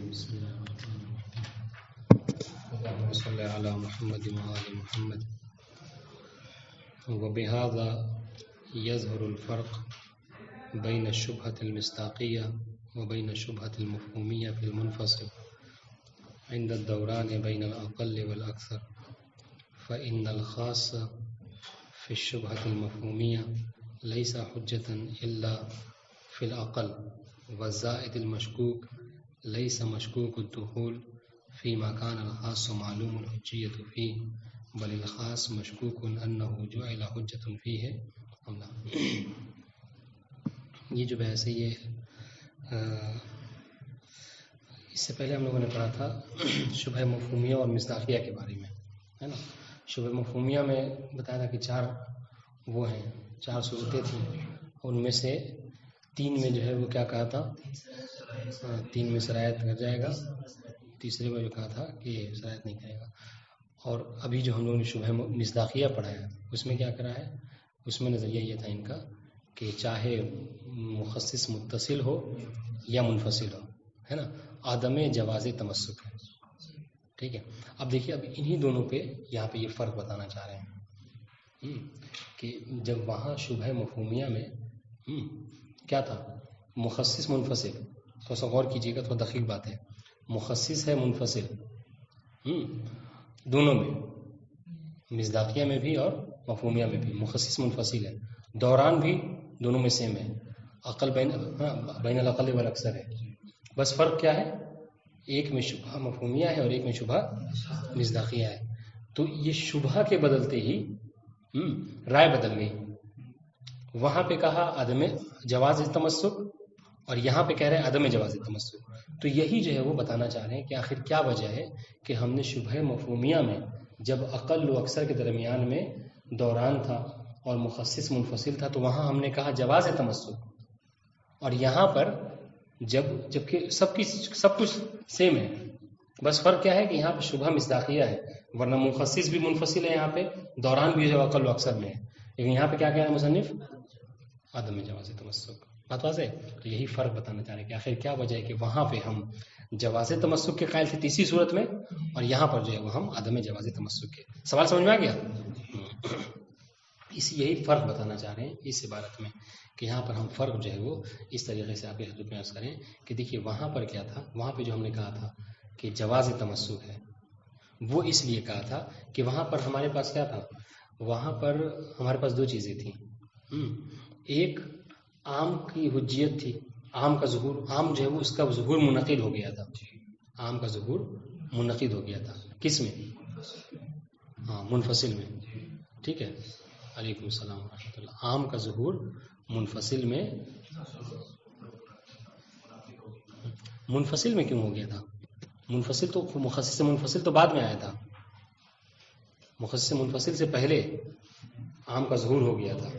بسم الله الرحمن الرحيم. اللهم صل على محمد وآل محمد. وبهذا يظهر الفرق بين الشبهة المصداقية وبين الشبهة المفهومية في المنفصل عند الدوران بين الأقل والأكثر، فإن الخاص في الشبهة المفهومية ليس حجة إلا في الأقل، والزائد المشكوك ليس مشكوك الدخول فيما كان الخاص معلوم الحجية فيه، بل الخاص مشكوك أنه جعل حجة فيه أم لا. یہ جو بحث ہے یہ اس سے پہلے ہم لوگوں نے پڑھا تھا شبہ مفہومیہ اور مصداقیہ کے بارے میں، ہے نا. شبہ مفہومیہ میں بتایا تھا کہ چار صورتیں تھیں، ان میں سے تین میں جو ہے وہ کیا کہا تھا، تین میں سرایت کر جائے گا، تیسرے میں جو کہا تھا کہ سرایت نہیں کرے گا. اور ابھی جو ہم لوگوں نے شبہ مصداقیہ پڑھا ہے اس میں کیا کرا ہے، اس میں نظریہ یہ تھا ان کا کہ چاہے مخصص متصل ہو یا منفصل ہو، ہے نا، عدم جواز تمسک ہے. ٹھیک ہے. اب دیکھیے، اب انہی دونوں پہ یہاں پہ یہ فرق بتانا چاہ رہے ہیں کہ جب وہاں شبہ مفہومیہ میں کیا تھا، مخصص منفصل، تو سا غور کیجیے گا، تھوڑا دقیق بات ہے، مخصص ہے منفصل دونوں میں، مصداقیہ میں بھی اور مفہومیہ میں بھی مخصص منفصل ہے، دوران بھی دونوں میں سیم ہے، عقل بین الاقل والاکثر ہے. بس فرق کیا ہے، ایک میں شبہ مفہومیہ ہے اور ایک میں شبہ مصداقیہ ہے. تو یہ شبہ کے بدلتے ہی رائے بدل گئی. وہاں پہ کہا عدم جواز تمسک اور یہاں پہ کہہ رہے ہیں عدم جواز تمسک. تو یہی جو ہے وہ بتانا چاہ رہے ہیں کہ آخر کیا وجہ ہے کہ ہم نے شبہ مفہومیہ میں جب اقل و اکثر کے درمیان میں دوران تھا اور مخصص منفصل تھا تو وہاں ہم نے کہا جواز تمسک، اور یہاں پر جبکہ سب کچھ سیم ہے، بس فرق کیا ہے کہ یہاں پہ شبہ مصداقیہ ہے، ورنہ مخصص بھی منفصل ہے، یہاں پہ دوران بھی جو اقل و اکثر میں ہے، لیکن یہاں پہ کیا کہہ رہا ہے مصنف، عدم جواز تمسک. بات واضح ہے. تو یہی فرق بتانا چاہ رہے ہیں کہ آخر کیا وجہ ہے کہ وہاں پہ ہم جواز تمسک کے قائل تھے تیسری صورت میں، اور یہاں پر جو ہے وہ ہم عدم جواز تمسک کے. سوال سمجھ میں آ گیا؟ یہی فرق بتانا چاہ رہے ہیں اس عبارت میں کہ یہاں پر ہم فرق جو ہے وہ اس طریقے سے آپ کے خدمت میں عرض کریں کہ دیکھیے وہاں پر کیا تھا، وہاں پہ جو ہم نے کہا تھا کہ جواز تمسک ہے، وہ اس لیے کہا تھا کہ وہاں پر ہمارے پاس کیا تھا، وہاں پر ہمارے پاس دو چیزیں تھیں. ایک عام کی حجیت تھی، عام کا ظہور، عام جو ہے وہ اس کا ظہور منعقد ہو گیا تھا، عام کا ظہور منعقد ہو گیا تھا. کس میں؟ منفصل میں. ٹھیک ہے. علیکم السلام ورحمۃ اللہ. عام کا ظہور منفصل میں کیوں ہو گیا تھا؟ منفصل تو مخصص منفصل تو بعد میں آیا تھا، مخصص منفصل سے پہلے عام کا ظہور ہو گیا تھا،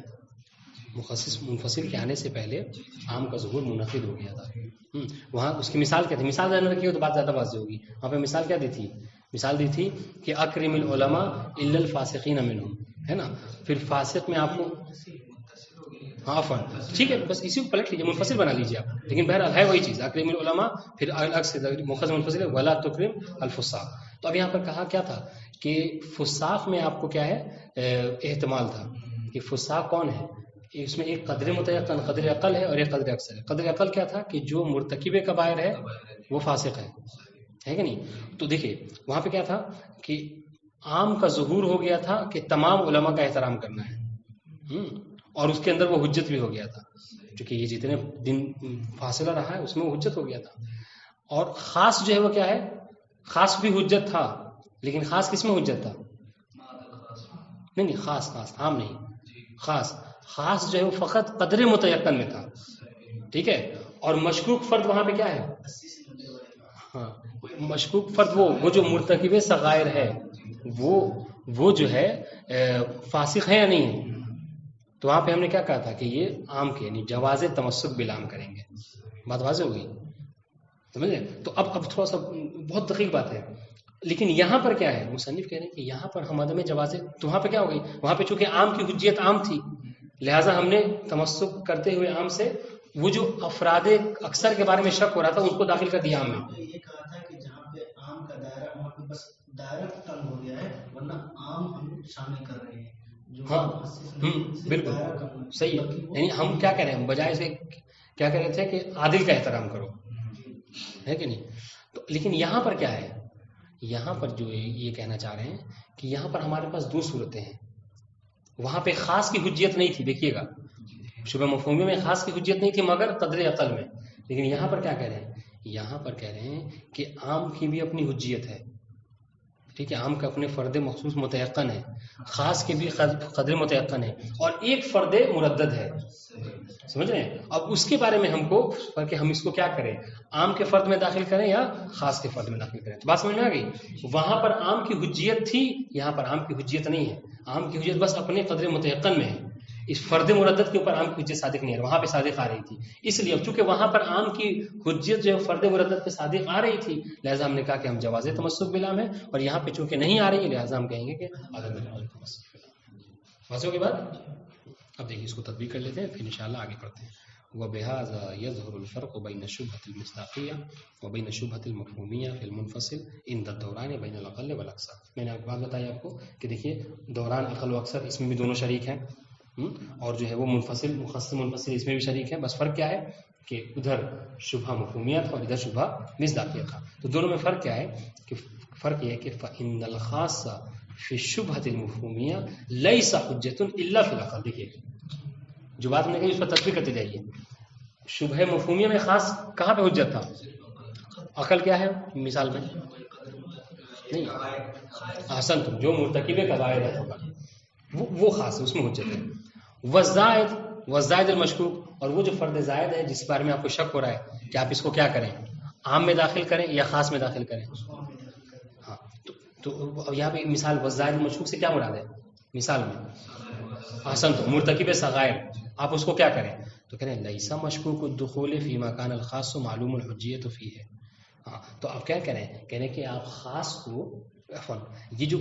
مخصص منفصل کے آنے سے پہلے عام کا ظہور منعقد ہو گیا تھا. وہاں اس کی مثال کیا تھی؟ مثال ذہن میں رکھی ہو تو بات زیادہ واضح ہوگی. وہاں پہ مثال کیا دی تھی؟ مثال دی تھی کہ اکرم العلماء الا الفاسقین منہم، ہے نا. پھر فاسق میں آپ کو ٹھیک ہے، بس اسی کو پلٹ لیجیے، منفصل بنا لیجیے آپ، لیکن بہرحال ہے وہی چیز، اکرم العلماء، پھر عکس مخصص منفصل ولا تکرم الفساق. تو اب یہاں پر کہا کیا تھا کہ فساق میں آپ کو کیا ہے احتمال تھا کہ فساق کون ہے، اس میں ایک قدر متیقن، قدر عقل ہے، اور ایک قدر اکثر ہے. قدر عقل کیا تھا کہ جو مرتکب کبائر ہے وہ فاسق ہے کہ نہیں. تو دیکھیے وہاں پہ کیا تھا کہ عام کا ظہور ہو گیا تھا کہ تمام علماء کا احترام کرنا ہے، اور اس کے اندر وہ حجت بھی ہو گیا تھا، کیونکہ یہ جتنے دن فاصلہ رہا ہے اس میں وہ حجت ہو گیا تھا. اور خاص جو ہے وہ کیا ہے، خاص بھی حجت تھا، لیکن خاص کس میں حجت تھا؟ نہیں، خاص عام نہیں، خاص جو ہے وہ فقط قدر متیقن میں تھا. ٹھیک ہے. اور مشکوک فرد وہاں پہ کیا ہے، مشکوک فرد وہ جو مرتکب صغائر ہے وہ جو ہے فاسق ہے یا نہیں ہے. تو وہاں پہ ہم نے کیا کہا تھا کہ یہ عام کے یعنی جواز تمسک بلام کریں گے. بات واضح ہو گئی، سمجھ لیں. تو اب تھوڑا سا بہت دقیق بات ہے، لیکن یہاں پر کیا ہے، مصنف کہہ رہے ہیں کہ یہاں پر ہم عدم جواز، تو وہاں پہ کیا ہو گئی، وہاں پہ چونکہ عام کی حجیت عام تھی، لہٰذا ہم نے تمسک کرتے ہوئے عام سے وہ جو افراد اکثر کے بارے میں شک ہو رہا تھا ان کو داخل کر دیا عام میں. یہ کہا تھا کہ جہاں پہ عام کا دائرہ وہاں پہ بس دائرہ تنگ ہو گیا ہے ورنہ عام ہم شامل کر رہے ہیں. ہاں بالکل صحیح ہے. یعنی ہم کیا کہہ رہے ہیں بجائے سے کیا کہہ رہے تھے کہ عادل کا احترام کرو, ہے کہ نہیں. تو لیکن یہاں پر کیا ہے, یہاں پر جو یہ کہنا چاہ رہے ہیں کہ یہاں پر ہمارے پاس دو صورتیں ہیں. وہاں پہ خاص کی حجیت نہیں تھی, دیکھیے گا شبہ مفہومی میں خاص کی حجیت نہیں تھی مگر قدر عقل میں. لیکن یہاں پر کیا کہہ رہے ہیں, یہاں پر کہہ رہے ہیں کہ عام کی بھی اپنی حجیت ہے. ٹھیک ہے, عام کا اپنے فرد مخصوص متیقن ہے, خاص کے بھی قدر متیقن ہے, اور ایک فرد مردد ہے. سمجھ رہے ہیں. اب اس کے بارے میں ہم کو کہ ہم اس کو کیا کریں, عام کے فرد میں داخل کریں یا خاص کے فرد میں داخل کریں. تو بات سمجھ میں آ گئی. وہاں پر عام کی حجیت تھی, یہاں پر عام کی حجیت نہیں ہے. عام کی حجیت بس اپنے قدر متیقن میں ہے. اس فرد مردد کے اوپر عام کی حجیت صادق نہیں ہے, وہاں پہ صادق آ رہی تھی. اس لیے اب چونکہ وہاں پر عام کی حجیت جو فرد مردد پہ صادق آ رہی تھی لہٰذا ہم نے کہا کہ ہم جواز تمسک بالعام ہے, اور یہاں پہ چونکہ نہیں آ رہی ہے لہٰذا ہم کہیں گے کہ عدم تمسک بالعام. واضح کے بعد اب دیکھیے اس کو تطبیق کر لیتے ہیں, پھر انشاءاللہ آگے پڑھتے ہیں. وبهذا يظهر الفرق بين الشبهة المصداقية وبين الشبهة المفهومية في المنفصل عند الدوران بين الأقل والأكثر. میں نے بات بتائی آپ کو کہ دیکھیے دوران اقل و اکثر اس میں بھی دونوں شریک ہیں, اور جو ہے وہ منفصل مخصص منفصل اس میں بھی شریک ہیں. بس فرق کیا ہے کہ ادھر شبہ مفہومیہ تھا اور ادھر شبہ مصداقیہ تھا. تو دونوں میں فرق کیا ہے کہ فرق یہ ہے کہ فإن الخاص فی الشبہة المفہومیہ لیس حجۃ الا فی العقل. دیکھیے جو بات ہم نے کہی اس پر تطبیق کرتے جائیے. شبہ مفہومیہ میں خاص کہاں پہ حجت تھا, عقل کیا ہے مثال میں نہیں, احسن تم جو مرتکب کبائر ہے وہ خاص ہے, اس میں حجت ہے. والزائد المشکوک, اور وہ جو فرد زائد ہے جس بارے میں آپ کو شک ہو رہا ہے کہ آپ اس کو کیا کریں, عام میں داخل کریں یا خاص میں داخل کریں. ہاں تو یہاں پہ مثال والزائد المشکوک سے کیا مراد ہے, مثال میں احسن تو مرتکب صغائر, آپ اس کو کیا کریں تو کہہ رہے ہیں لیسا مشکوک الدخول فی ما کان الخاص معلوم الحجیت فیہ. ہاں تو آپ کیا کریں, کہہ رہے ہیں کہ آپ خاص کو یہ جو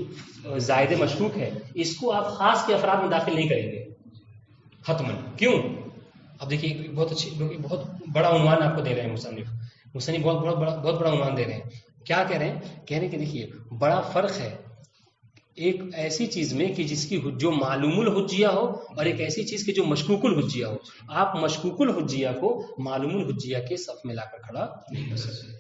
زائد مشکوک ہے اس کو آپ خاص کے افراد میں داخل نہیں کریں گے حتماً. کیوں؟ اب دیکھیے بہت اچھی بہت بڑا عنوان آپ کو دے رہے ہیں مصنف بہت بڑا عنوان دے رہے ہیں. کیا کہہ رہے ہیں, کہہ رہے ہیں کہ دیکھیے بڑا فرق ہے ایک ایسی چیز میں کہ جس کی جو معلوم الحجیہ ہو اور ایک ایسی چیز کی جو مشکوک الحجیہ ہو. آپ مشکوک الحجیہ کو معلوم الحجیہ کے صف میں لا کر کھڑا نہیں کر سکتے.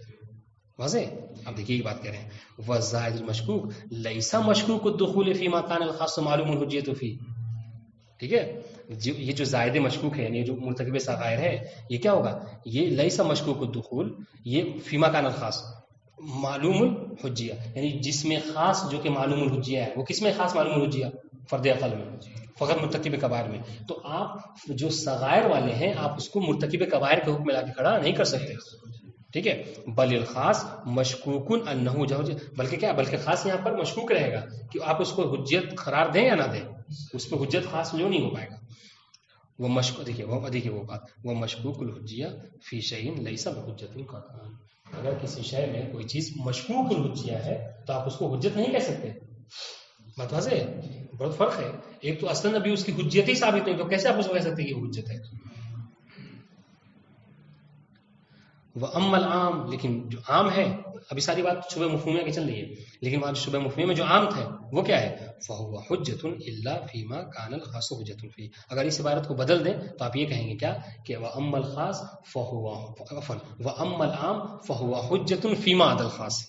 واضح. اب دیکھیے یہ بات کہہ رہے ہیں والزائد المشکوک لیسا مشکوک الدخول فی ما کان الخاص معلوم الحجیت فی. ٹھیک ہے, یہ جو زائد مشکوک ہے یعنی جو مرتکب صغائر ہے یہ کیا ہوگا, یہ لیسا مشکوک الدخول یہ فی ما کان الخاص معلوم الحجیہ, یعنی جس میں خاص جو کہ معلوم الحجیہ ہے. وہ کس میں خاص معلوم الحجیہ, فرد عقل میں, فقط مرتکب کبائر میں. تو آپ جو صغائر والے ہیں آپ اس کو مرتکب کبائر کے حکم میں لا کے کھڑا نہیں کر سکتے. ٹھیک ہے, بل الخاص مشکوک انہ بلکہ کیا, بلکہ خاص یہاں پر مشکوک رہے گا کہ آپ اس کو حجت قرار دیں یا نہ دیں, اس پہ حجت خاص جو نہیں ہو پائے گا. وہ مشکوک دیکھیے وہ بات وہ مشکوک الحجیہ فی شیء لیس بحجۃ قطعا. اگر کسی شے میں کوئی چیز مشکوک الحجیہ ہے تو آپ اس کو حجت نہیں کہہ سکتے. بات واضح ہے, بہت فرق ہے. ایک تو اصلاً ابھی اس کی حجیت ہی ثابت نہیں, تو کیسے آپ اس کو کہہ سکتے کہ یہ حجت ہے. وہ العام, لیکن جو عام ہے, ابھی ساری بات شبہ مفہومیہ کی چل رہی ہے, لیکن وہاں شبہ مفہومیہ میں جو عام تھا وہ کیا ہے, فہو حجۃ الا فیما کان الخاص حجۃ فی. اگر اس عبارت کو بدل دیں تو آپ یہ کہیں گے کیا کہ واما الخاص فہو واما العام فہو حجۃ فیما عدا الخاص.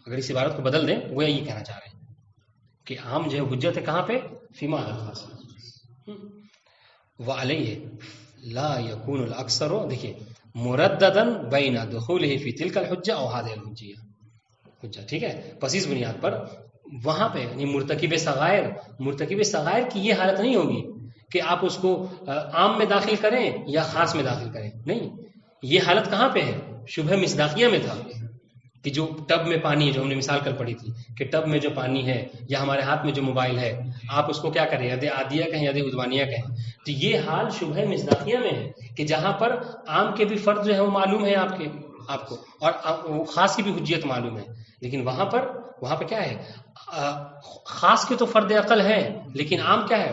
اگر اس عبارت کو بدل دیں وہ یہ کہنا چاہ رہے ہیں کہ عام جو ہے حجت ہے کہاں پہ, فیما عدا الخاص. وعلیہ لا یکون الاکثر, دیکھیے مرددن بین دخولہ فی تلک الحجہ او ہذہ الحجیہ حجہ. ٹھیک ہے, پس اس بنیاد پر وہاں پہ یعنی مرتکب صغائر کی یہ حالت نہیں ہوگی کہ آپ اس کو عام میں داخل کریں یا خاص میں داخل کریں. نہیں, یہ حالت کہاں پہ ہے, شبہ مصداقیہ میں تھا کہ جو ٹب میں پانی ہے, جو ہم نے مثال کل پڑھی تھی کہ ٹب میں جو پانی ہے یا ہمارے ہاتھ میں جو موبائل ہے آپ اس کو کیا کریں, ید عادیہ کہیں ید عدوانیہ کہیں. تو یہ حال شبہ مصداقیہ میں ہے کہ جہاں پر عام کے بھی فرد جو ہے وہ معلوم ہے آپ کو اور خاص کی بھی حجیت معلوم ہے. لیکن وہاں پر کیا ہے, خاص کے تو فرد عقل ہے لیکن عام کیا ہے,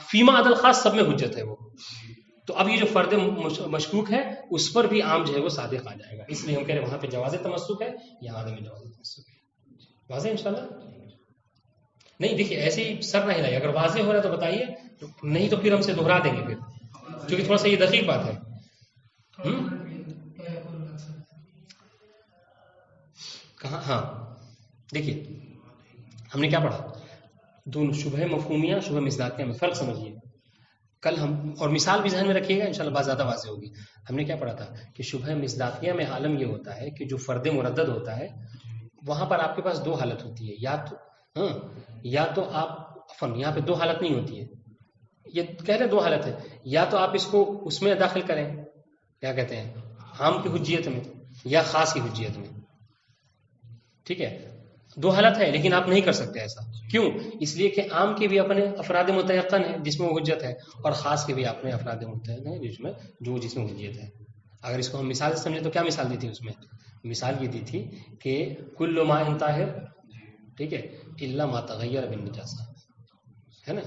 فیما عدل خاص سب میں حجت ہے. وہ تو اب یہ جو فرد مشکوک ہے اس پر بھی عام جو ہے وہ صادق آ جائے گا، اس لیے ہم کہہ رہے ہیں وہاں پہ جواز تمسک ہے، یہاں عدم جواز تمسک ہے. واضح انشاءاللہ؟ نہیں دیکھیے ایسے ہی سر نہ ہلائیے، اگر واضح ہو رہا ہے تو بتائیے، نہیں تو پھر ہم سے دوہرا دیں گے پھر، کیونکہ تھوڑا سا یہ دقیق بات ہے. کہاں؟ ہاں دیکھیے ہم نے کیا پڑھا، دونوں شبہ مفہومیہ شبہ مصداقیہ میں فرق سمجھیے. کل ہم اور مثال بھی ذہن میں رکھیے گا انشاءاللہ بات زیادہ واضح ہوگی. ہم نے کیا پڑھا تھا کہ شبہ مصداقیہ میں عالم یہ ہوتا ہے کہ جو فرد مردد ہوتا ہے وہاں پر آپ کے پاس دو حالت ہوتی ہے، یا تو آپ یہاں پہ دو حالت نہیں ہوتی ہے، یہ کہہ رہے دو حالت ہے، یا تو آپ اس کو اس میں داخل کریں کیا کہتے ہیں عام کی حجیت میں یا خاص کی حجیت میں. ٹھیک ہے، دو حالت ہے لیکن آپ نہیں کر سکتے ایسا. کیوں؟ اس لیے کہ عام کے بھی اپنے افراد متیقن ہیں جس میں وہ حجت ہے، اور خاص کے بھی اپنے افراد متیقن ہیں جس میں حجیت ہے. اگر اس کو ہم مثال سے سمجھیں تو کیا مثال دی تھی اس میں؟ مثال یہ دی تھی کہ کل ما طاہر، ٹھیک ہے، الا ما تغیر بالنجاسہ، ہے نا،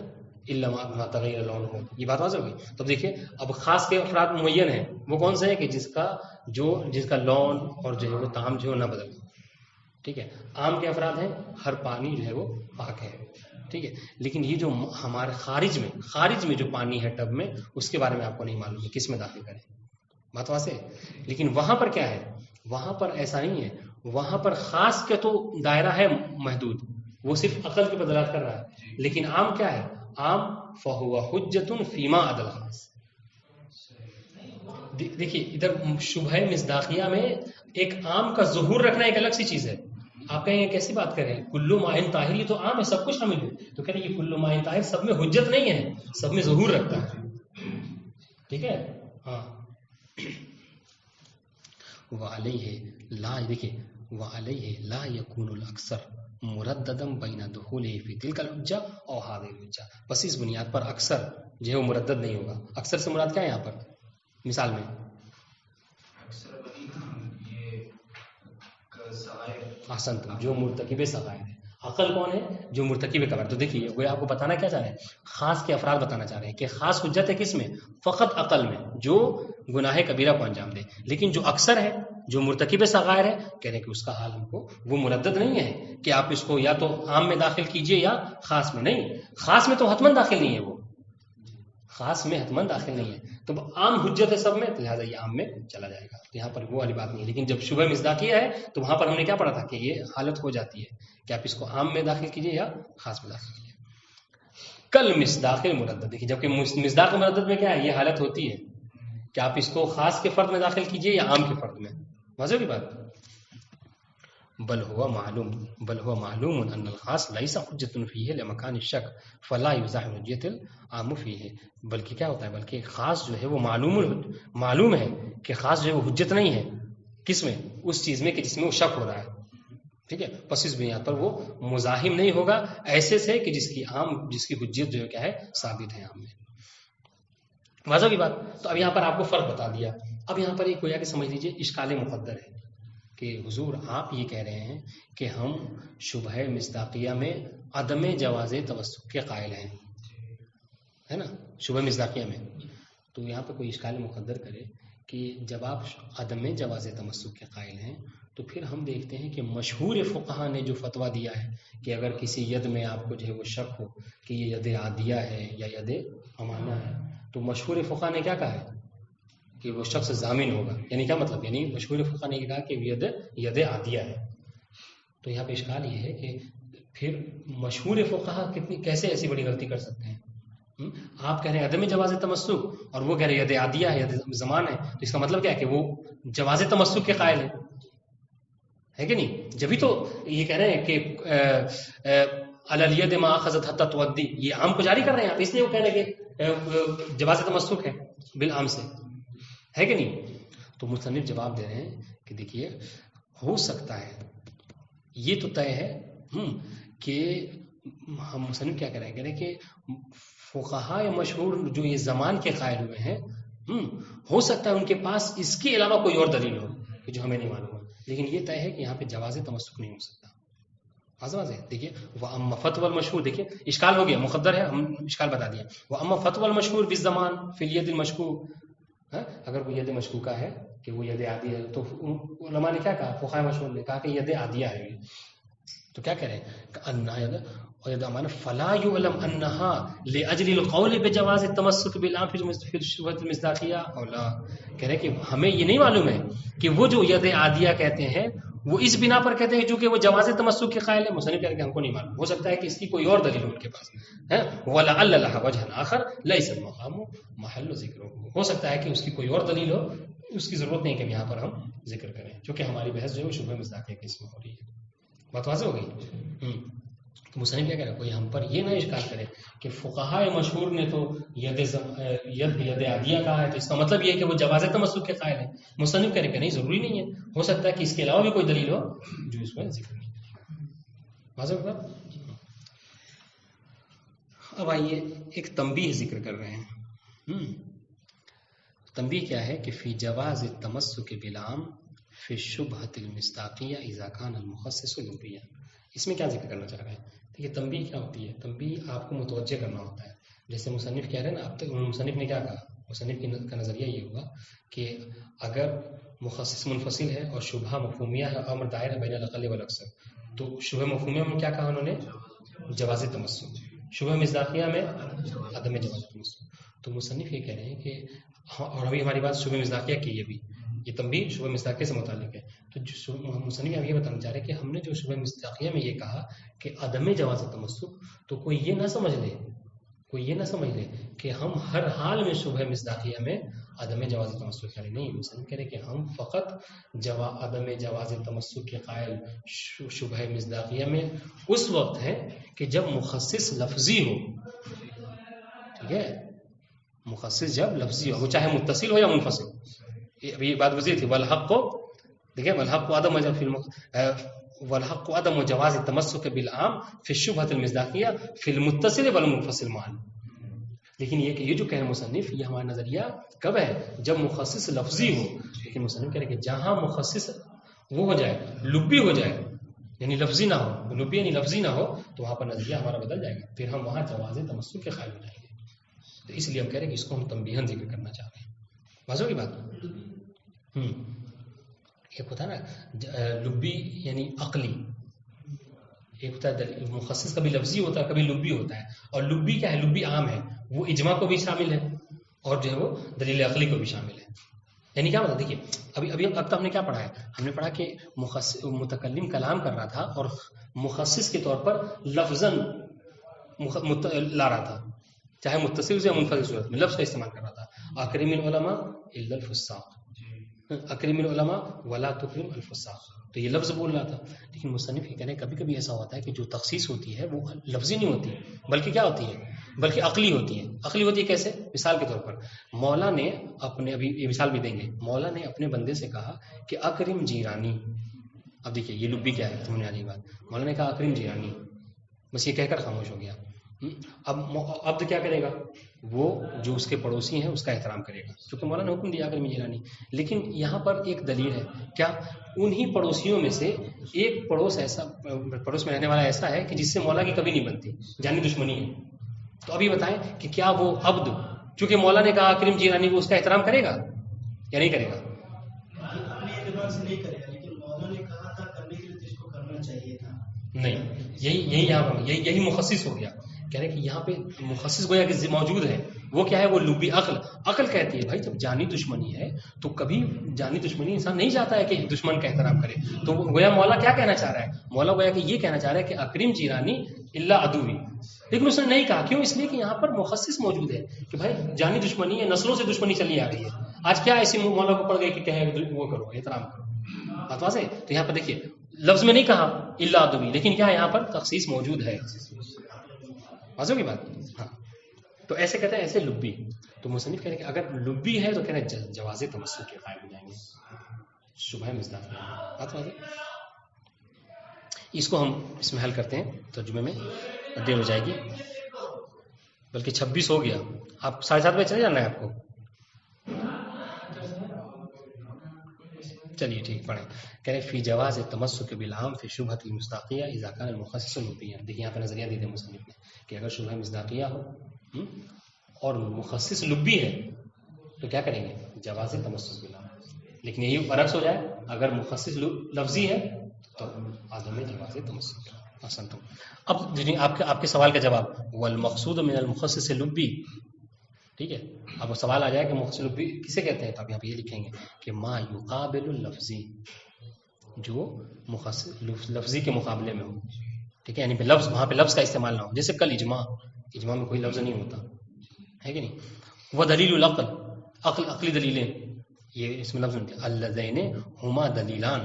الا ما تغیر لونہ، یہ بات واضح ہوگی. تو دیکھیے اب خاص کے افراد معین ہیں، وہ کون سے ہیں کہ جس کا لون اور جو ہے وہ طعم جو ہے نہ بدل. ٹھیک ہے، عام کے افراد ہیں ہر پانی جو ہے وہ پاک ہے. ٹھیک ہے، لیکن یہ جو ہمارے خارج میں جو پانی ہے ٹب میں، اس کے بارے میں آپ کو نہیں معلوم ہے کس میں داخل کریں. بات واسطے. لیکن وہاں پر کیا ہے، وہاں پر ایسا نہیں ہے، وہاں پر خاص کا تو دائرہ ہے محدود، وہ صرف عقل کی بدلات کر رہا ہے. لیکن عام کیا ہے، عام فہو حجت فیما عدل خاص. دیکھیے ادھر شبہ مصداقیہ میں ایک عام کا ظہور رکھنا ایک الگ سی چیز ہے. آپ کہیں گے کیسی بات کریں، کلو مائن طاہر یہ تو عام ہے، سب کچھ شامل ہے. تو کہہ رہے یہ کلو مائن طاہر سب میں حجت نہیں ہے، سب میں ظہور رکھتا ہے. ٹھیک ہے، ہاں. وعلیہ لا، دیکھیے وعلیہ لا یکون الاکثر مرددم بین دخولہ فی تلک الحجہ او ہذہ الحجہ. بس اس بنیاد پر اکثر جو ہے وہ مردد نہیں ہوگا. اکثر سے مراد کیا ہے یہاں پر مثال میں؟ احسنت، جو مرتکب صغائر ہے. عقل کون ہے؟ جو مرتکب کبائر. تو دیکھیے وہ آپ کو بتانا کیا چاہ رہے ہیں، خاص کے افراد بتانا چاہ رہے ہیں کہ خاص حجت ہے کس میں، فقط عقل میں جو گناہ کبیرہ کو انجام دے. لیکن جو اکثر ہے جو مرتکب صغائر ہے، کہہ رہے ہیں کہ اس کا حال ہم کو وہ مردد نہیں ہے کہ آپ اس کو یا تو عام میں داخل کیجئے یا خاص میں. نہیں، خاص میں تو حتمن داخل نہیں ہے، وہ خاص میں حتمن داخل نہیں ہے. تو عام حجت ہے سب میں، تو لہٰذا یہ عام میں چلا جائے گا. تو یہاں پر وہ والی بات نہیں ہے. لیکن جب شبہ مصداقیہ ہے تو وہاں پر ہم نے کیا پڑھا تھا کہ یہ حالت ہو جاتی ہے کہ آپ اس کو عام میں داخل کیجئے یا خاص میں داخل کیجئے. کل مصداق مردد، دیکھیے جبکہ مصداق مردد میں کیا ہے، یہ حالت ہوتی ہے کہ آپ اس کو خاص کے فرد میں داخل کیجئے یا عام کے فرد میں. واضح کی بات. بل ہوا معلوم ان الخاص ليس حجت فيه لمكان الشك فلا يزاحم حجت العام فيه. بلکہ کیا ہوتا ہے، بلکہ خاص جو ہے وہ معلوم ہے کہ خاص جو ہے وہ حجت نہیں ہے کس میں، اس چیز میں کہ جس میں وہ شک ہو رہا ہے. ٹھیک ہے، پس اس بنیاد پر وہ مزاحم نہیں ہوگا ایسے سے کہ جس کی حجت جو ہے کیا ہے ثابت ہے عام میں. واضح کی بات. تو اب یہاں پر آپ کو فرق بتا دیا. اب یہاں پر ایک گویا کہ سمجھ لیجئے اشکال مقدر ہے کہ حضور آپ یہ کہہ رہے ہیں کہ ہم شبہ مصداقیہ میں عدم جواز توسط کے قائل ہیں، ہے نا، شبہ مصداقیہ میں. تو یہاں پہ کوئی اشکال مقدر کرے کہ جب آپ عدم جواز تمسک کے قائل ہیں تو پھر ہم دیکھتے ہیں کہ مشہور فقہا نے جو فتویٰ دیا ہے کہ اگر کسی ید میں آپ کو جو ہے وہ شک ہو کہ یہ ید عادیہ ہے یا ید امانہ ہے، تو مشہور فقہا نے کیا کہا ہے کہ وہ شخص ضامن ہوگا. یعنی کیا مطلب، یعنی مشہور فقہ نے کہا کہ ید عادیہ ہے. تو یہاں پہ اشکال یہ ہے کہ پھر مشہور فقہ کیسے ایسی بڑی غلطی کر سکتے ہیں. آپ کہہ رہے ہیں عدم جواز تمسک اور وہ کہہ رہے ہیں ید عادیہ ہے، ید زمان ہے. تو اس کا مطلب کیا ہے کہ وہ جواز تمسک کے قائل ہے کہ نہیں. جبھی تو یہ کہہ رہے ہیں کہ الید ما اخذت حتی تودی، یہ عام کو جاری کر رہے ہیں آپ، اس لیے وہ کہہ رہے ہیں کہ جواز تمسک ہے بالعام سے، ہے کہ نہیں. تو مصنف جواب دے رہے ہیں کہ دیکھیے ہو سکتا ہے، یہ تو طے ہے کہ ہم مصنف کیا کہہ رہے ہیں کہ فقہاء مشہور جو یہ زمان کے قائل ہوئے ہیں، ہو سکتا ہے ان کے پاس اس کے علاوہ کوئی اور دلیل ہو کہ جو ہمیں نہیں معلوم ہے. لیکن یہ طے ہے کہ یہاں پہ جواز تمسک نہیں ہو سکتا. واضح دیکھیے وہ اما فتوى المشہور، دیکھیے اشکال ہو گیا، مقدر ہے، ہم اشکال بتا دیا. وہ اما فتوى المشہور بالزمان فی الید المشکوک، اگر کوئی ید مشکوکہ ہے کہ وہ ید عادی ہے تو علماء نے کیا کہا، فقہاء مشہور نے کہا کہ ید عادیہ ہے، تو کیا کریں فلا يعلم انها لاجل القول بجواز التمسك بالعام في الشبهة المصداقية او لا. کہہ رہے کہ ہمیں یہ نہیں معلوم ہے کہ وہ جو ید عادیہ کہتے ہیں وہ اس بنا پر کہتے ہیں جو کہ وہ جواز تمسک کے قائل ہے. مصنف کہہ کہ ہم کو نہیں معلوم، ہو سکتا ہے کہ اس کی کوئی اور دلیل ان کے پاس ہے. ولعل لها وجها اخر ليس المقام محل ذکر، ہو سکتا ہے کہ اس کی کوئی اور دلیل ہو، اس کی ضرورت نہیں کہ یہاں پر ہم ذکر کریں، کیونکہ ہماری بحث جو ہے شبہ مصداقیہ کے اس میں ہو رہی ہے. بات واضح ہو گئی. تو مصنف کیا کہہ رہا ہے، کوئی ہم پر یہ نہ اشکال کرے کہ فقہاء مشہور نے تو ید عادیہ کہا ہے تو اس کا مطلب یہ ہے کہ وہ جواز تمسک کے قائل ہے. مصنف کہہ رہے کہ نہیں، ضروری نہیں ہے، ہو سکتا ہے کہ اس کے علاوہ بھی کوئی دلیل ہو جو اس میں ذکر نہیں کرے. واضح ہوگا. اب آئیے ایک تنبیہ ذکر کر رہے ہیں. تنبیہ کیا ہے کہ فی جواز التمسک بالعام فی الشبہۃ المصداقیہ اذا کان المخصص لبیہ. اس میں کیا ذکر کرنا چاہ رہے ہیں؟ دیکھیے تنبیہ کیا ہوتی ہے، تنبیہ آپ کو متوجہ کرنا ہوتا ہے. جیسے مصنف کہہ رہے ہیں نا، اب تک مصنف نے کیا کہا، مصنف کا نظریہ یہ ہوگا کہ اگر مخصص منفصل ہے اور شبہ مفہومیہ ہے، امر دائر ہے بین الاقل والاکثر، تو شبہ مفہومیہ میں کیا کہا انہوں نے، جواز تمسک، شبہ مصداقیہ میں عدم جواز تمسک. تو مصنف یہ کہہ رہے ہیں کہ اور ابھی ہماری بات شبہ مصداقیہ کی ہے، بھی یہ تنبیہ شبہ مصداقیہ سے متعلق ہے. تو مصنف ہم یہ بتانا چاہ رہے ہیں کہ ہم نے جو شبہ مصداقیہ میں یہ کہا کہ عدم جواز تمسک، تو کوئی یہ نہ سمجھ لے کہ ہم ہر حال میں شبہ مصداقیہ میں عدم جواز تمسک کریں. نہیں، مصنف کہہ رہے کہ ہم فقط عدم جواز تمسک کے قائل شبہ مصداقیہ میں اس وقت ہے کہ جب مخصص لفظی ہو. ٹھیک ہے، مخصص جب لفظی ہو، وہ چاہے متصل ہو یا منفصل. ابھی بات گزری تھی والحق کو، دیکھیں والحق عدم جواز التمسک بالعام فی الشبہۃ المصداقیہ فی المتصل والمنفصل معا. لیکن یہ کہ یہ جو کہہ مصنف، یہ ہمارا نظریہ کب ہے، جب مخصص لفظی ہو. لیکن مصنف کہہ رہے کہ جہاں مخصص وہ ہو جائے، لبی ہو جائے، یعنی لفظی نہ ہو، لبی یعنی لفظی نہ ہو، تو وہاں پر نظریہ ہمارا بدل جائے گا، پھر ہم وہاں جواز تمسک کے قائل ہو جائیں گے. تو اس لیے ہم کہہ رہے ہیں کہ اس کو ہم تنبیہاً ذکر کرنا چاہ رہے ہیں. واضح کی بات. ایک ہوتا ہے نا لبی یعنی عقلی، ایک ہوتا ہے مخصص کبھی لفظی ہوتا ہے کبھی لبی ہوتا ہے. اور لبی کیا ہے، لبی عام ہے، وہ اجماع کو بھی شامل ہے اور جو ہے وہ دلیل عقلی کو بھی شامل ہے. یعنی کیا مطلب، دیکھیے اب تو ہم نے کیا پڑھا ہے، ہم نے پڑھا کہ متکلم کلام کر رہا تھا اور مخصص کے طور پر لفظاً لا رہا تھا، چاہے متصل یا منفصل صورت میں لفظ کا استعمال کر رہا تھا. اکرم العلماء الا الفساق، اکرم العلماء ولا تکرم الفساق، تو یہ لفظ بول رہا تھا. لیکن مصنف یہ کہہ رہے ہیں کبھی کبھی ایسا ہوتا ہے کہ جو تخصیص ہوتی ہے وہ لفظی نہیں ہوتی، بلکہ کیا ہوتی ہے، بلکہ عقلی ہوتی ہے. عقلی ہوتی ہے کیسے، مثال کے طور پر مولا نے اپنے، ابھی یہ مثال بھی دیں گے، مولا نے اپنے بندے سے کہا کہ اکرم جیرانی. اب دیکھیے یہ لبی کیا ہے، سمجھنے والی بات، مولا نے کہا اکرم جیرانی، بس یہ کہہ کر خاموش ہو گیا. اب عبد کیا کرے گا، وہ جو اس کے پڑوسی ہیں اس کا احترام کرے گا، کیونکہ مولا نے حکم دیا اکرم جیرانی. لیکن یہاں پر ایک دلیل ہے، کیا، انہی پڑوسیوں میں سے ایک پڑوس میں رہنے والا ایسا ہے کہ جس سے مولا کی کبھی نہیں بنتی، جانی دشمنی ہے. تو ابھی بتائیں کہ کیا وہ عبد، چونکہ مولا نے کہا اکرم جیرانی، وہ اس کا احترام کرے گا یا نہیں کرے گا؟ اپنے اعتبار سے نہیں کرے گا، لیکن مولا نے کہا تھا کرنے کے لیے، اس کو کرنا چاہیے تھا. نہیں، یہی یہاں پر یہی مخصص ہو گیا. کہہ رہے کہ یہاں پہ مخصص گویا کہ موجود ہے، وہ کیا ہے، وہ لبی عقل کہتی ہے بھائی جب جانی دشمنی ہے تو کبھی جانی دشمنی انسان نہیں چاہتا ہے کہ دشمن کا احترام کرے. تو گویا مولا کیا کہنا چاہ رہا ہے، مولا گویا کہ یہ کہنا چاہ رہا ہے کہ اکرم جیرانی الا عدوی. لیکن اس نے نہیں کہا، کیوں، اس لیے کہ یہاں پر مخصص موجود ہے کہ بھائی جانی دشمنی ہے، نسلوں سے دشمنی چلی آ رہی ہے. آج کیا ایسی مولا کو پڑ گئی کہ کہے وہ کرو، احترام کرو. بات واضح ہے. تو یہاں پر دیکھیے لفظ میں نہیں کہا الا عدوی، لیکن کیا یہاں پر تخصیص موجود ہے. واضح کی بات. ہاں، تو ایسے کہتے ہیں ایسے لبی. تو مصنف کہہ رہے کہ اگر لبی ہے تو کہہ رہے جواز تمسک کے قائل ہو جائیں گے، شبہ مصداقیہ. بات واضح. اس کو ہم اس میں حل کرتے ہیں، ترجمے میں دیر ہو جائے گی، بلکہ 26 ہو گیا. آپ 7:30 بجے چلے جانا ہے آپ کو. چلیے ٹھیک پڑھیں. کہہ رہے فی جواز تمسک بالعام فی شبہۃ المصداقیہ اذا کان المخصص لبیہ. دیکھیے یہاں پہ نظریہ دے دیں مصنف نے کہ اگر شبہ مصداقیہ ہو اور مخصص لبی ہے تو کیا کریں گے؟ جواز تمسک بالعام. لیکن یہی برعکس ہو جائے اگر مخصص لفظی ہے تو عدم جواز تمسک. احسنتم. اب دیکھیں آپ کے سوال کا جواب والمقصود من المخصص لبی. ٹھیک ہے، اب وہ سوال آ جائے کہ مخصص لبی کسے کہتے ہیں، تو آپ یہاں پہ یہ لکھیں گے کہ ما یقابل اللفظی، جو مخصص لفظی کے مقابلے میں ہو. ٹھیک ہے، یعنی لفظ وہاں پہ لفظ کا استعمال نہ ہو. جیسے کل اجماع میں کوئی لفظ نہیں ہوتا ہے کہ نہیں. وہ دلیل العقل، عقلی دلیلیں، یہ اس میں لفظ نہیں. اللذین ہما دلیلان،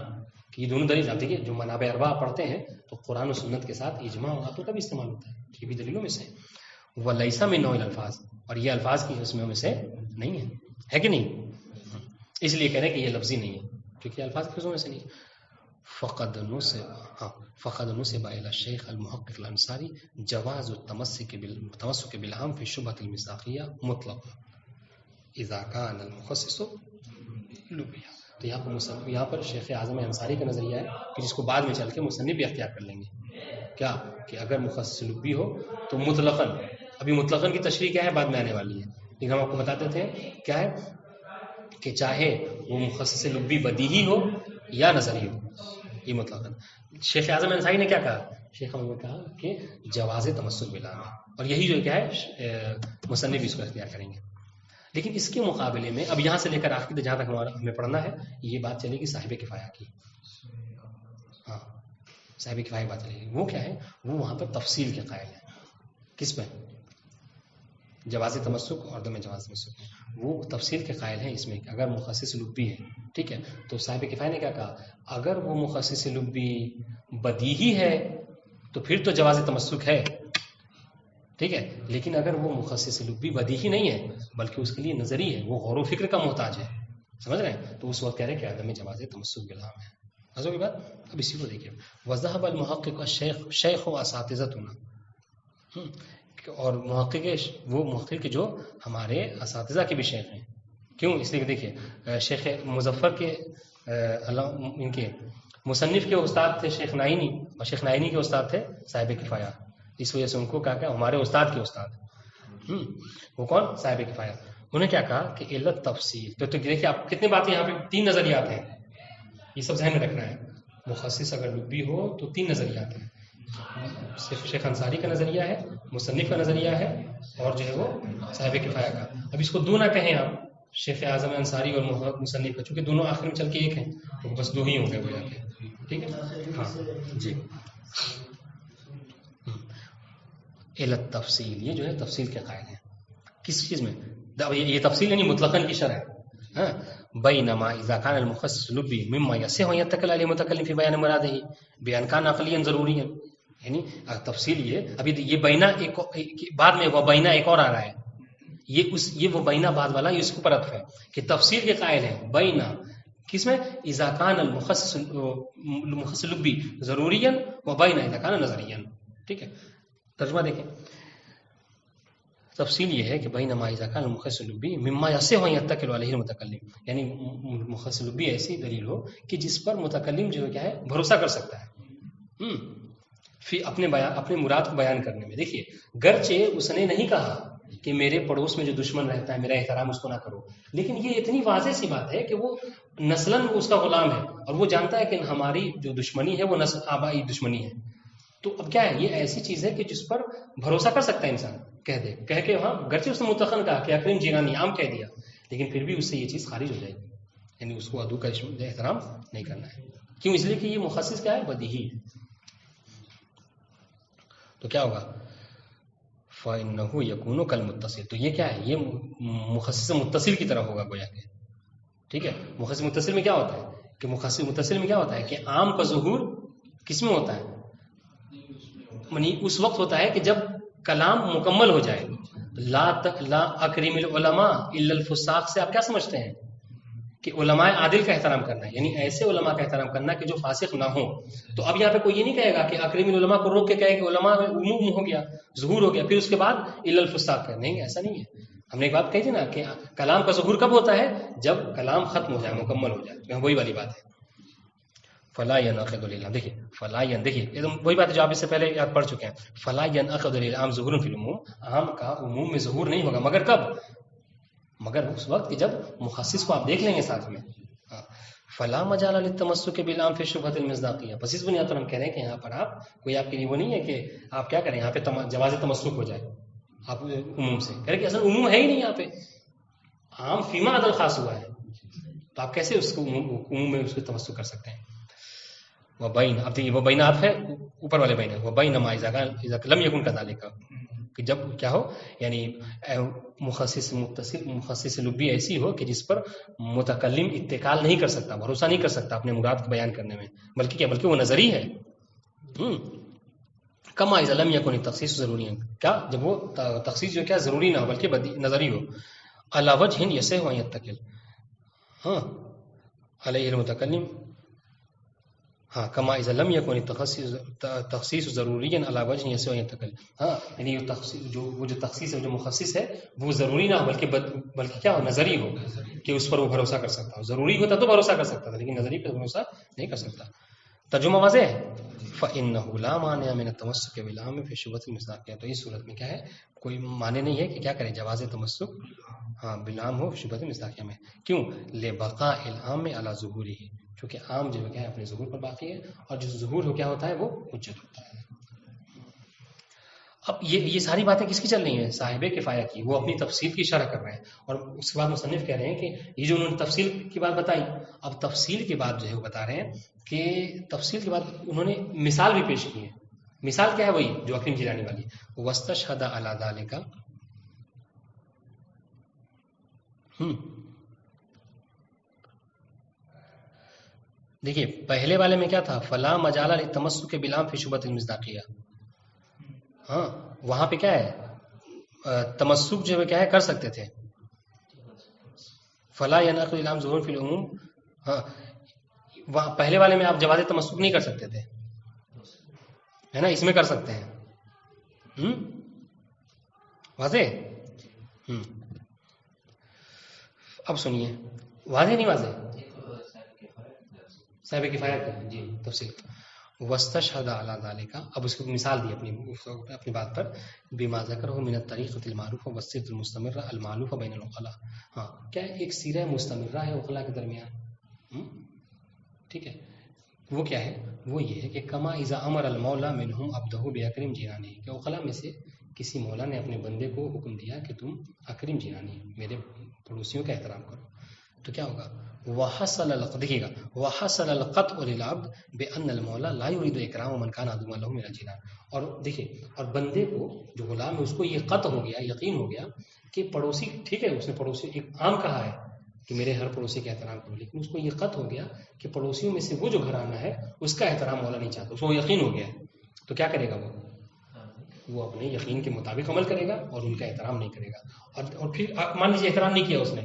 کہ یہ دونوں دلیل. آپ دیکھیے جو منابع اربعہ پڑھتے ہیں تو قرآن و سنت کے ساتھ اجماع و عقل کا بھی استعمال ہوتا ہے، یہ بھی دلیلوں میں سے. ولیس من نوع الالفاظ، اور یہ الفاظ کی قسموں میں سے نہیں ہے کہ نہیں. اس لیے کہہ رہے ہیں کہ یہ لفظی نہیں ہے کیونکہ یہ الفاظ کی قسموں میں سے نہیں ہے. فقد نسب الى الشیخ المحقق الانصاری جواز التمسک بالعام فی شبہۃ المصداقیہ مطلق اذا کان المخصص لبیہ. تو یہاں پر شیخ اعظم انصاری کا نظریہ ہے کہ جس کو بعد میں چل کے مصنف بھی اختیار کر لیں گے، کیا کہ اگر مخصص لبی ہو تو مطلقاً، ابھی مطلقاً کی تشریح کیا ہے بعد میں آنے والی ہے، لیکن ہم آپ کو بتاتے تھے کیا ہے کہ چاہے وہ مخصص لبی بدیہی ہو یا نظری ہو، یہ مطلقاً. شیخ اعظم انصاری نے کیا کہا؟ شیخ نے کہا کہ جواز تمسک بالعام ہے، اور یہی جو کیا ہے مصنف اس کو اختیار کریں گے. لیکن اس کے مقابلے میں اب یہاں سے لے کر آخر جہاں تک ہمیں پڑھنا ہے یہ بات چلے گی صاحب کفایہ کی. ہاں، صاحب کفایہ بات چلے گی. وہ کیا ہے؟ وہ وہاں پر تفصیل کے قائل ہے. کس میں؟ جواز تمسک اور عدم جواز تمسک میں وہ تفصیل کے قائل ہیں اس میں کہ اگر مخصص لبی ہے، ٹھیک ہے، تو صاحب کفایہ نے کیا کہا؟ اگر وہ مخصص لبی بدیہی ہے تو پھر تو جواز تمسک ہے، ٹھیک ہے. لیکن اگر وہ مخصص لبی بدیہی نہیں ہے بلکہ اس کے لیے نظری ہے، وہ غور و فکر کا محتاج ہے، سمجھ رہے ہیں، تو اس وقت کہہ رہے ہیں کہ عدم جواز تمسک بالعام ہے. سمجھو کی بات؟ اب اسی کو دیکھیے. وذهب المحقق الشیخ و اساتذتنا، اور محقق کے جو ہمارے اساتذہ کے بھی شیخ ہیں. کیوں؟ اس لیے کہ دیکھیے شیخ مظفر کے ان کے مصنف کے استاد تھے شیخ نائینی، اور شیخ نائینی کے استاد تھے صاحب کفایہ. اس وجہ سے ان کو کہا کہ ہمارے استاد کے استاد وہ کون؟ صاحب کفایہ. انہیں کیا کہا کہ علت تفصیل. تو دیکھیے آپ کتنے باتیں یہاں پہ، 3 نظریات ہیں، یہ سب ذہن میں رکھنا ہے. مخصص اگر لبی ہو تو 3 نظریات ہیں. شیخ انصاری کا نظریہ ہے، مصنف کا نظریہ ہے، اور جو ہے وہ صاحب کفایہ کا. اب اس کو دو نہ کہیں آپ، شیخ اعظم انصاری اور مصنف کا، چونکہ دونوں آخر میں چل کے ایک ہیں تو بس 2 ہی ہوں گے وہ جا کے. ٹھیک ہے، ہاں جی. علت تفصیل، یہ جو ہے تفصیل کے قائل ہیں. کس چیز میں؟ یہ تفصیل یعنی مطلقاً کی شرح. ہاں، بینما اذا كان المخصص لبی مما يصح ان يتكل عليه متکلم فی بیان مراده بیان کان عقلیا ضروریا. یعنی تفصیل یہ بینا ایک بعد میں وہ بینا ایک اور آ رہا ہے، یہ وہ بینا بعد والا، یہ اس کے اوپر عطف ہے کہ تفصیل کے قائل ہیں. بینا کس میں؟ اذا كان المخصص لبی ضروریا و بینا اذا كان نظریا. ٹھیک ہے، ترجمہ دیکھیں. تفصیل یہ ہے کہ بینما اذا كان المخصص لبی مما يصح ان يتكل عليه المتکلم، یعنی مخصص لبی ایسی دلیل ہو کہ جس پر متکلم جو ہے کیا ہے بھروسہ کر سکتا ہے فی اپنے مراد کو بیان کرنے میں. دیکھیے گرچہ اس نے نہیں کہا کہ میرے پڑوس میں جو دشمن رہتا ہے میرا احترام اس کو نہ کرو، لیکن یہ اتنی واضح سی بات ہے کہ وہ نسلاً اس کا غلام ہے اور وہ جانتا ہے کہ ہماری جو دشمنی ہے وہ نسل آبائی دشمنی ہے. تو اب کیا ہے، یہ ایسی چیز ہے کہ جس پر بھروسہ کر سکتا ہے انسان. کہہ کے وہاں گرچہ اس نے متقن کہا کہ اکرم جیلانی عام کہہ دیا، لیکن پھر بھی اس سے یہ چیز خارج ہو جائے گی، یعنی اس کو ادو کا احترام نہیں کرنا ہے. کیوں؟ اس لیے کہ یہ مخصص کیا ہے؟ بدیہی ہے. تو کیا ہوگا؟ فَإِنَّهُ يَكُونُ كَالْمُتَّصِل. تو یہ کیا ہے؟ یہ مخصص متصل کی طرح ہوگا گویا کہ. ٹھیک ہے، مخصص متصل میں کیا ہوتا ہے کہ مخصص متصل میں کیا ہوتا ہے کہ عام کا ظہور کس میں ہوتا ہے؟ یعنی اس وقت ہوتا ہے کہ جب کلام مکمل ہو جائے. لا اکرم العلماء الا الفساق سے آپ کیا سمجھتے ہیں؟ کہ علماء عادل کا احترام کرنا ہے، یعنی ایسے علماء کا احترام کرنا کہ جو فاسق نہ ہوں. تو اب یہاں پہ کوئی یہ نہیں کہے گا کہ اکرم العلماء کو روک کے کہے کہ علماء عموم ہو گیا، ظہور ہو گیا، پھر اس کے بعد الا الفساق ہے. نہیں، ایسا نہیں ہے. ہم نے ایک بات کہی تھی نا کہ کلام کا ظہور کب ہوتا ہے؟ جب کلام ختم ہو جائے، مکمل ہو جائے، وہی والی بات ہے. فلا ينعقد الالام، دیکھیے فلا دیکھیے ایک دم وہی بات ہے جو آپ اس سے پہلے یاد پڑھ چکے ہیں. فلا ينعقد الالام ظہور فی العموم، عام کا عموم میں ظہور نہیں ہوگا، مگر کب؟ مگر اس وقت کہ جب مخصص کو آپ دیکھ لیں گے ساتھ میں. فلا مجال للتمسک بالعام فی شبہۃ المصداقیہ. بس اس بنیاد پر ہم کہہ رہے ہیں کہ یہاں پر آپ کوئی آپ کے لیے وہ نہیں ہے کہ آپ کیا کریں یہاں پہ جواز تمسک ہو جائے آپ عموم سے. کہہ رہے کہ اصل عموم ہے ہی نہیں یہاں پہ، عام فیما عدل خاص ہوا ہے، تو آپ کیسے اس کو عموم میں اس کو تمسک کر سکتے ہیں؟ وہ بین، اب دیکھیے وہ بین آپ ہے اوپر والے بین ہے، وہ بین ما اذا لم یکن کذالک، کہ جب کیا ہو یعنی مخصص لبی ایسی ہو کہ جس پر متکلم اتکال نہیں کر سکتا، بھروسہ نہیں کر سکتا اپنے مراد کو بیان کرنے میں، بلکہ کیا بلکہ وہ نظری ہے. کما اذا لم یکن التخصیص ضروری ہے، کیا جب وہ تخصیص جو کیا ضروری نہ ہو بلکہ نظری ہو. علی وجہ یصح ان یتکل، ہاں علیہ المتکلم، ہاں کما اذا لم یکن تخصیص ضروری علی وجہ یصح ان یتکل، ہاں یعنی وہ جو تخصیص ہے جو مخصص ہے وہ ضروری نہ ہو بلکہ کیا ہو نظری ہو کہ اس پر وہ بھروسہ کر سکتا ہو. ضروری ہوتا تو بھروسہ کر سکتا تھا لیکن نظری پر بھروسہ نہیں کر سکتا. ترجمہ واضح ہے. فإنه لا مانع من التمسك بالعام في شبهة المصداقية، تو اس صورت میں کیا ہے کوئی معنی نہیں ہے کہ کیا کریں جواز تمسک ہاں بالعام ہو شبہۃ المصداقیہ میں. کیوں؟ لبقاء العام على ظہورہ، چونکہ عام جو ہے اپنے ظہور پر باقی ہے اور جو ظہور ہو کیا ہوتا ہے وہ حجت ہوتا ہے. اب یہ ساری باتیں کس کی چل رہی ہیں؟ صاحب کفایہ کی. وہ اپنی تفصیل کی شرح کر رہے ہیں اور اس کے بعد مصنف کہہ رہے ہیں کہ یہ جو انہوں نے تفصیل کی بات بتائی، اب تفصیل کی بات جو ہے وہ بتا رہے ہیں کہ تفصیل کے بعد انہوں نے مثال بھی پیش کی ہے. مثال کیا ہے؟ وہی جو اکرم جیلانی والی، واستشہد علی ذالک. دیکھیے پہلے والے میں کیا تھا؟ فلا مجال للتمسک بالعام فی شبہۃ المصداقیہ. ہاں وہاں پہ کیا ہے تمسک جو ہے کیا ہے کر سکتے تھے. فلا ينعقد العام ظہور فی العموم، ہاں وہاں پہلے والے میں آپ جواز تمسک نہیں کر سکتے تھے، ہے نا، اس میں کر سکتے ہیں. واضح؟ اب سنیے واضح نہیں واضح؟ صاحب کفایت جی تفصیل. واستشهد على ذلك، اب اس کو مثال دی اپنی بات پر، بما ذکره من الطریقۃ المعروفہ والسیرۃ المستمرہ المعلوفہ بین العقلاء. ہاں کیا ایک سیرہ مستمرہ ہے عقلاء کے درمیان، ٹھیک ہے. وہ کیا ہے؟ وہ یہ ہے کہ کما اذا امر المولا منهم عبده باکرم جنانی، کہ عقلاء میں سے کسی مولا نے اپنے بندے کو حکم دیا کہ تم اکرم جنانی میرے پڑوسیوں کا احترام کرو، تو کیا ہوگا؟ وحصل دیکھیے گا وحصل القطع للعبد بان المولا لا يريد اکرام من كان عدوا له من الجنان. اور دیکھیے اور بندے کو جو غلام ہے اس کو یہ قطع ہو گیا، یقین ہو گیا کہ پڑوسی ٹھیک ہے، اس نے پڑوسی ایک عام کہا ہے کہ میرے ہر پڑوسی کا احترام کرو، لیکن اس کو یہ قطع ہو گیا کہ پڑوسیوں میں سے وہ جو گھرانہ ہے اس کا احترام مولا نہیں چاہتا، اس کو یقین ہو گیا. تو کیا کرے گا وہ اپنے یقین کے مطابق عمل کرے گا اور ان کا احترام نہیں کرے گا. اور پھر مان لیجیے احترام نہیں کیا اس نے،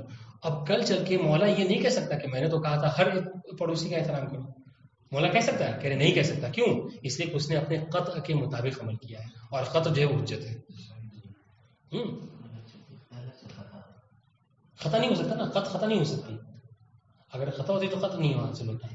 اب کل چل کے مولا یہ نہیں کہہ سکتا کہ میں نے تو کہا تھا ہر پڑوسی کا احترام کرو. مولا کہہ سکتا ہے؟ کہہ رہے نہیں کہہ سکتا. کیوں؟ اس لیے کہ اس نے اپنے قطع کے مطابق عمل کیا ہے اور قطع جو ہے وہ حجت ہے. خطا نہیں ہو سکتا نا، خطا نہیں ہو سکتی. اگر خطا ہوتی تو قطع نہیں حاصل ہوتا.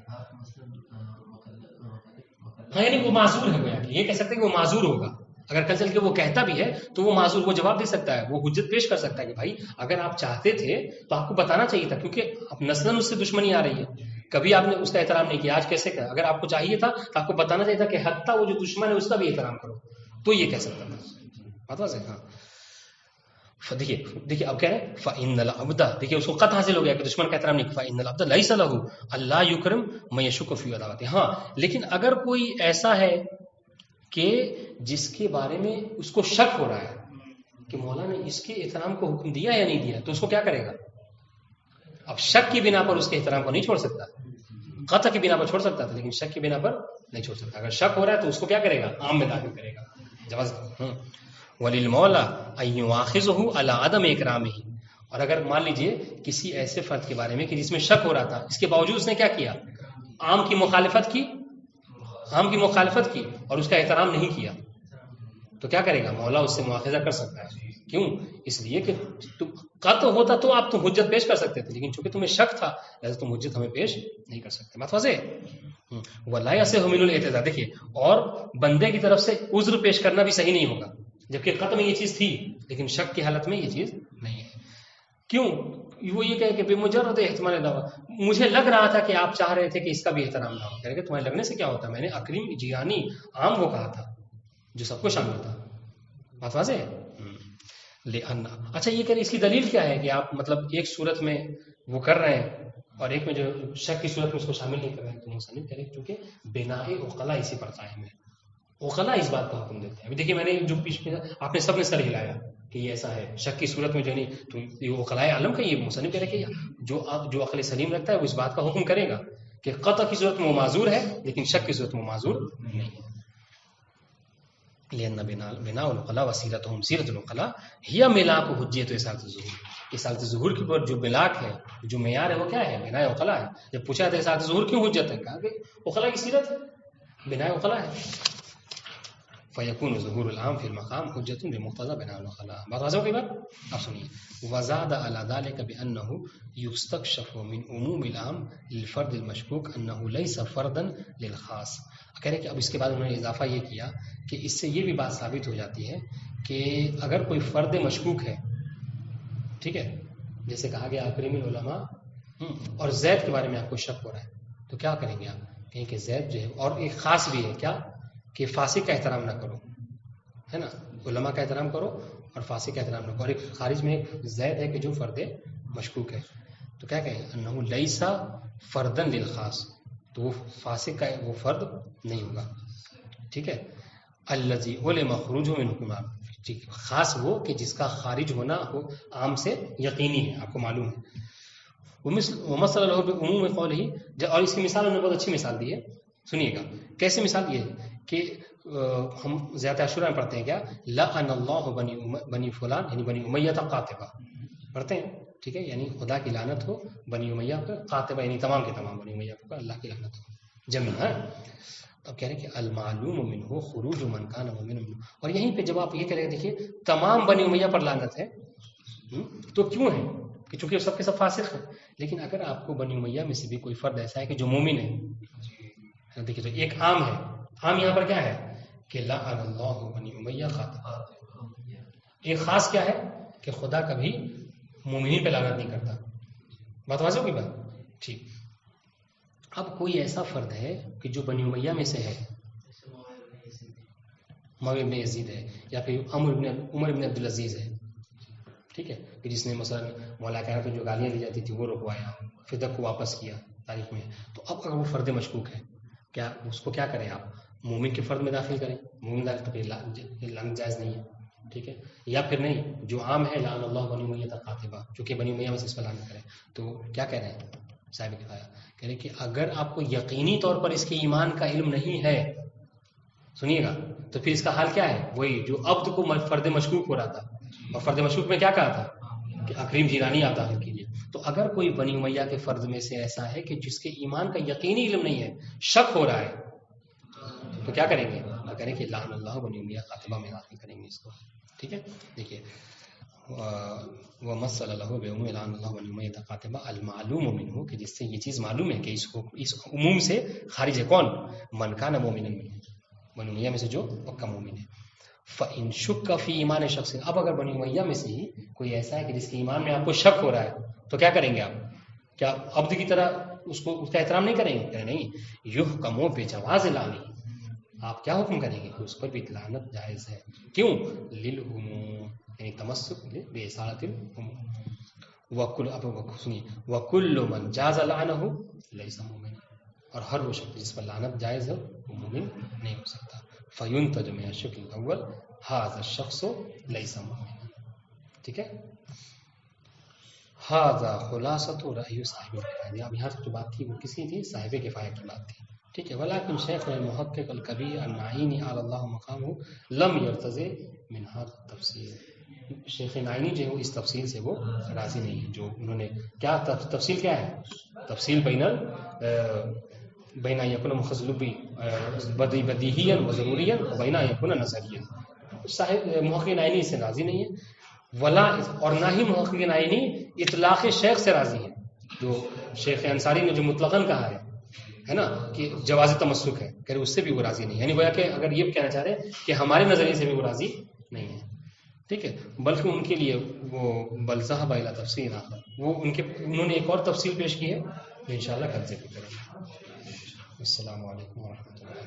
ہاں یعنی وہ معذور ہے، گویا یہ کہہ سکتے ہیں کہ وہ معذور ہوگا. اگر کل چل کے وہ کہتا بھی ہے تو وہ معذور، وہ جواب دے سکتا ہے، وہ حجت پیش کر سکتا ہے کہ بھائی اگر آپ چاہتے تھے تو آپ کو بتانا چاہیے تھا، کیونکہ اب نسلاً اس سے دشمنی آ رہی ہے، کبھی آپ نے اس کا احترام نہیں کیا، آج کیسے کیا؟ اگر آپ کو چاہیے تھا تو آپ کو بتانا چاہیے تھا کہ حتیٰ وہ جو دشمن ہے اس کا بھی احترام کرو، تو یہ کہہ سکتا تھا. پتا سے ہاں دیکھیے اب کہہ رہے ہیں فإن العبد، دیکھیے اس کو قطع حاصل ہو گیا کہ دشمن کا احترام نہیں. فإن العبد ليس له الا يكرم من يشك في عداوته. ہاں لیکن اگر کوئی ایسا ہے کہ جس کے بارے میں اس کو شک ہو رہا ہے کہ مولا نے اس کے احترام کو حکم دیا یا نہیں دیا، تو اس کو کیا کرے گا؟ اب شک کی بنا پر اس کے احترام کو نہیں چھوڑ سکتا، قطع کی بنا پر چھوڑ سکتا تھا لیکن شک کی بنا پر نہیں چھوڑ سکتا. اگر شک ہو رہا ہے تو اس کو کیا کرے گا؟ عام میں داخل کرے گا. جواز وللمولا ان یؤاخذه على عدم اکرامه. اور اگر مان لیجئے کسی ایسے فرد کے بارے میں کہ جس میں شک ہو رہا تھا، اس کے باوجود اس نے کیا کیا؟ عام کی مخالفت کی اور اس کا احترام نہیں کیا، تو کیا کرے گا؟ مولا اس سے مواخذہ کر سکتا ہے. کیوں؟ اس لیے کہ قطع ہوتا تو آپ تم حجت پیش کر سکتے تھے، لیکن چونکہ تمہیں شک تھا لہذا تم حجت ہمیں پیش نہیں کر سکتے. بات واضح ہے؟ ولا يصح من الاعتذار. دیکھیے، اور بندے کی طرف سے عذر پیش کرنا بھی صحیح نہیں ہوگا، جبکہ قطع میں یہ چیز تھی لیکن شک کی حالت میں یہ چیز نہیں ہے. کیوں؟ وہ یہ کہے کہ بے مجرد احتمال دعویٰ، مجھے لگ رہا تھا کہ آپ چاہ رہے تھے کہ اس کا بھی احترام نہ ہو. کہہ رہے کہ تمہارے لگنے سے کیا ہوتا؟ میں نے اکریم جیانی عام وہ کہا تھا جو سب کو شامل تھا. بات واضح ہے؟ اچھا یہ کہ اس کی دلیل کیا ہے کہ آپ مطلب ایک صورت میں وہ کر رہے ہیں اور ایک میں جو شک کی صورت میں اس کو شامل نہیں کر رہے ہیں؟ تو مصنف کہہ رہے ہیں کیونکہ بنا عقلاء اسی پر قائم ہے. عقلاء اس بات کا حکم دیتے ہیں. ابھی دیکھیے میں نے جو پیش میں آپ نے سب نے سر ہلایا کہ یہ ایسا ہے، شک کی صورت میں جو نہیں، تو یہ عقلاء عالم کا یہ مصنف کہہ رہے کہ جو عقل سلیم رکھتا ہے وہ اس بات کا حکم کرے گا کہ قطع کی صورت میں وہ معذور ہے لیکن شک کی صورت میں وہ معذور نہیں ہے. لأن بناء العقلاء وسيلتهم سيرة العقلاء هي ملاك حجیت و اصالت الظہور. اصالت ظہور کے اوپر جو ملاک ہے، جو معیار ہے، وہ کیا ہے؟ بناء عقلاء ہے. جب پوچھا تھا اصالت ظہور کیوں حجت ہے، کہا کہ عقلاء کی سیرت ہے، بناء عقلاء ہے. فیکون ظہور العام فی المقام حجت بمقتضى بناء العقلاء. بات واضح ہو گئی بات؟ آپ سنیے. وزاد على ذلك بأنه يستكشف من عموم العام للفرد المشکوک انه ليس فردا للخاص. کہہ رہے کہ اب اس کے بعد انہوں نے اضافہ یہ کیا کہ اس سے یہ بھی بات ثابت ہو جاتی ہے کہ اگر کوئی فرد مشکوک ہے، ٹھیک ہے، جیسے کہا گیا اکرم العلماء، اور زید کے بارے میں آپ کو شک ہو رہا ہے، تو کیا کریں گے آپ؟ کہیں کہ زید جو ہے، اور ایک خاص بھی ہے کیا کہ فاسق کا احترام نہ کرو، ہے نا، علماء کا احترام کرو اور فاسق کا احترام نہ کرو. اور ایک خارج میں ایک زید ہے کہ جو فرد مشکوک ہے، تو کیا کہیں؟ انہو لیسا فردن للخاص، تو وہ فاسق کا وہ فرد نہیں ہوگا. ٹھیک ہے. الذی علم خروجہ من حکم عام، خاص وہ کہ جس کا خارج ہونا ہو عام سے یقینی ہے، آپ کو معلوم ہے. ومثل له بعموم قوله، اور اس کی مثال انہوں نے بہت اچھی مثال دی ہے، سنیے گا. کیسے مثال یہ ہے کہ ہم زیادہ عاشورہ میں پڑھتے ہیں کیا؟ لعن اللہ بنی فلان، یعنی بنی امیہ قاتبہ پڑھتے ہیں، ٹھیک ہے، یعنی خدا کی لعنت ہو بنی امیہ پر، قاتبہ یعنی تمام کے تمام بنی امیہ پر اللہ کی لعنت ہو جمع ہے. اب کہہ رہے کہ المعلوم منہ خروج من کان مؤمنا، اور یہیں پہ جب آپ یہ کہہ رہے دیکھیے تمام بنی امیہ پر لعنت ہے، تو کیوں ہے؟ کہ چونکہ سب کے سب فاسق ہیں. لیکن اگر آپ کو بنی امیہ میں سے بھی کوئی فرد ایسا ہے کہ جو مومن ہے، دیکھیے تو ایک عام ہے، عام یہاں پر کیا ہے کہ لعن اللہ بنی امیہ قاتبہ. ایک خاص کیا ہے کہ خدا کبھی مومنین پہ لعنت نہیں کرتا. بات واضح ہوگی بات؟ ٹھیک. اب کوئی ایسا فرد ہے کہ جو بنی امیہ میں سے ہے، معاویہ ابن یزید ہے، یا پھر عمر ابن عبدالعزیز ہے، ٹھیک ہے، کہ جس نے مثلا مولا کہنا پہ جو گالیاں دی جاتی تھی وہ رکوایا، فدق کو واپس کیا تاریخ میں. تو اب اگر وہ فرد مشکوک ہے، کیا اس کو کیا کریں آپ؟ مومن کے فرد میں داخل کریں. مومن داخل تو پھر لعنت جائز نہیں ہے، ٹھیک ہے. یا پھر نہیں، جو عام ہے لعن اللہ بنی امیہ قاتبہ، چونکہ بنی امیہ میں سے اس پر لعنت کریں. تو کیا کہہ رہے ہیں صاحب کفایہ؟ کہہ رہے کہ اگر آپ کو یقینی طور پر اس کے ایمان کا علم نہیں ہے، سنیے گا، تو پھر اس کا حال کیا ہے؟ وہی جو عبد کو فرد مشکوک ہو رہا تھا، اور فرد مشکوک میں کیا کہا تھا کہ اکریم جیلانی آپ داخل کیجیے. تو اگر کوئی بنی امیہ کے فرد میں سے ایسا ہے کہ جس کے ایمان کا یقینی علم نہیں ہے، شک ہو رہا ہے، تو کیا کریں گے؟ کریں کہ لعن اللہ بنی امیہ قاتبہ میں داخل کریں گے اس کو. ٹھیک ہے. دیکھیے ومثل له بعموم لعن اللہ بنی امیہ قاتبہ المعلوم منہ، کہ جس سے یہ چیز معلوم ہے کہ اس عموم سے خارج ہے کون؟ من کان مؤمنا منہ، بنی امیہ میں سے جو پکا مومن ہے. فإن شک فی ایمان شخص، اب اگر بنی امیہ میں سے ہی کوئی ایسا ہے کہ جس کے ایمان میں آپ کو شک ہو رہا ہے، تو کیا کریں گے آپ؟ کیا عبد کی طرح اس کا احترام نہیں کریں گے؟ کہ نہیں، یحکم بجواز لعنہ، آپ کیا حکم کریں گے کہ اس پر بھی لعنت جائز ہے. کیوں؟ للعموم، یعنی تمسک باصالۃ العموم. وکل من جاز لعنہ لیس مومنا، اور ہر وہ شخص جس پر لعنت جائز ہے وہ مومن نہیں ہو سکتا. فینتج من الشکل الاول ھذا الشخص لیس مومنا. ٹھیک ہے. ھذا خلاصۃ رأی صاحب الکفایہ. اب یہاں تک جو بات تھی وہ کس کی تھی؟ صاحب کفایہ کی بات تھی. ٹھیک ہے. ولکن شیخ المحقق الکبیر النعینی علی اللہ مقامہ لم یرتضی من ھذا التفصیل. شیخ نعینی جو ہے وہ اس تفصیل سے وہ راضی نہیں ہے. جو انہوں نے کیا تفصیل کیا ہے؟ تفصیل بین یکون مخزلبی بدیہیا و ضروریا و بین یکون نظریا. صاحب محققین عینی سے راضی نہیں ہے، ولا اور نہ ہی محققین عینی اطلاق شیخ سے راضی ہیں، جو شیخ انصاری نے جو مطلقاً کہا ہے نا کہ جواز تمسک ہے، کہ اس سے بھی وہ راضی نہیں، یعنی گویا کہ اگر یہ کہنا چاہ رہے ہیں کہ ہمارے نظریے سے بھی وہ راضی نہیں ہے، ٹھیک ہے، بلکہ ان کے لیے وہ بل ذهب الى تفصیل آخر، وہ انہوں نے ایک اور تفصیل پیش کی ہے جو انشاءاللہ کل ذکر کریں گے۔ السلام علیکم ورحمۃ اللہ۔